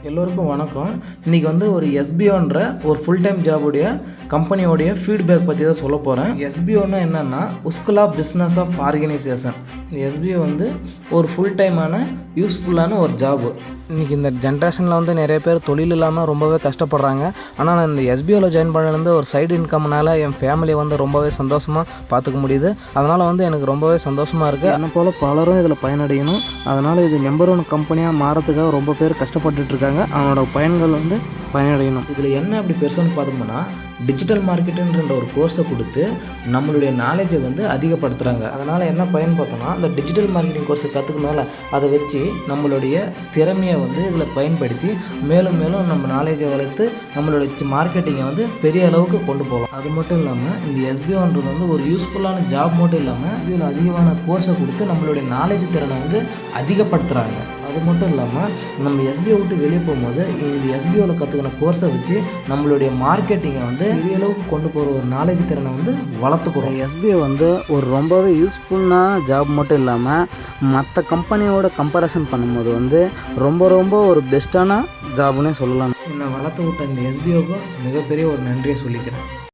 எல்லோருக்கும் வணக்கம். இன்றைக்கி வந்து ஒரு எஸ்பிஓன்ற ஒரு ஃபுல் டைம் ஜாபுடைய கம்பெனியோடைய ஃபீட்பேக் பற்றி தான் சொல்ல போகிறேன். எஸ்பிஓன்னா என்னென்னா உஸ்குலா பிஸ்னஸ் ஆஃப் ஆர்கனைசேஷன். இந்த எஸ்பிஓ வந்து ஒரு ஃபுல் டைமான யூஸ்ஃபுல்லான ஒரு ஜாபு. இன்றைக்கி இந்த ஜென்ரேஷனில் வந்து நிறைய பேர் தொழில் இல்லாமல் ரொம்பவே கஷ்டப்படுறாங்க. ஆனால் நான் இந்த எஸ்பிஓவில் ஜாயின் பண்ணலேருந்து ஒரு சைடு இன்கம்னால் என் ஃபேமிலியை வந்து ரொம்பவே சந்தோஷமாக பார்த்துக்க முடியுது. அதனால் வந்து எனக்கு ரொம்பவே சந்தோஷமாக இருக்குது. என்னை போல் பலரும் இதில் பயனடையணும். அதனால் இது நம்பர் 1 கம்பெனியாக மாறத்துக்காக ரொம்ப பேர் கஷ்டப்பட்டுட்ருக்காங்க. அவனோட பயன்கள் வந்து பயனடையணும். இதில் என்ன அப்படி பெருசுன்னு பார்த்தோம்னா டிஜிட்டல் மார்க்கெட்டுன்ற ஒரு கோர்ஸை கொடுத்து நம்மளுடைய நாலேஜை வந்து அதிகப்படுத்துகிறாங்க. அதனால் என்ன பயன் பார்த்தோம்னா இந்த டிஜிட்டல் மார்க்கெட்டிங் கோர்ஸை கற்றுக்கனால அதை வச்சு நம்மளுடைய திறமையை வந்து இதில் பயன்படுத்தி மேலும் மேலும் நம்ம நாலேஜை வளர்த்து நம்மளுடைய மார்க்கெட்டிங்கை வந்து பெரிய அளவுக்கு கொண்டு போகலாம். அது மட்டும் இல்லாமல் இந்த எஸ்பிஓன்றது வந்து ஒரு யூஸ்ஃபுல்லான ஜாப் மட்டும் இல்லாமல் எஸ்பிஓவில் அதிகமான கோர்ஸை கொடுத்து நம்மளுடைய நாலேஜ் திறனை வந்து அதிகப்படுத்துகிறாங்க. அது மட்டும் இல்லாமல் நம்ம எஸ்பிஓ விட்டு வெளியே போகும்போது இந்த எஸ்பிஓவில் கற்றுக்கின கோர்ஸை வச்சு நம்மளுடைய மார்க்கெட்டிங்கை வந்து பெரிய அளவுக்கு கொண்டு போகிற ஒரு நாலேஜ் திறனை வந்து வளர்த்துக்கிறோம். எஸ்பிஓ வந்து ஒரு ரொம்பவே யூஸ்ஃபுல்லான ஜாப் மட்டும் இல்லாமல் மற்ற கம்பெனியோட கம்பேரிசன் பண்ணும்போது வந்து ரொம்ப ஒரு பெஸ்ட்டான ஜாப்னே சொல்லலாம். என்னை வளர்த்து விட்ட இந்த எஸ்பிஓக்கு மிகப்பெரிய ஒரு நன்றியை சொல்லிக்கிறேன்.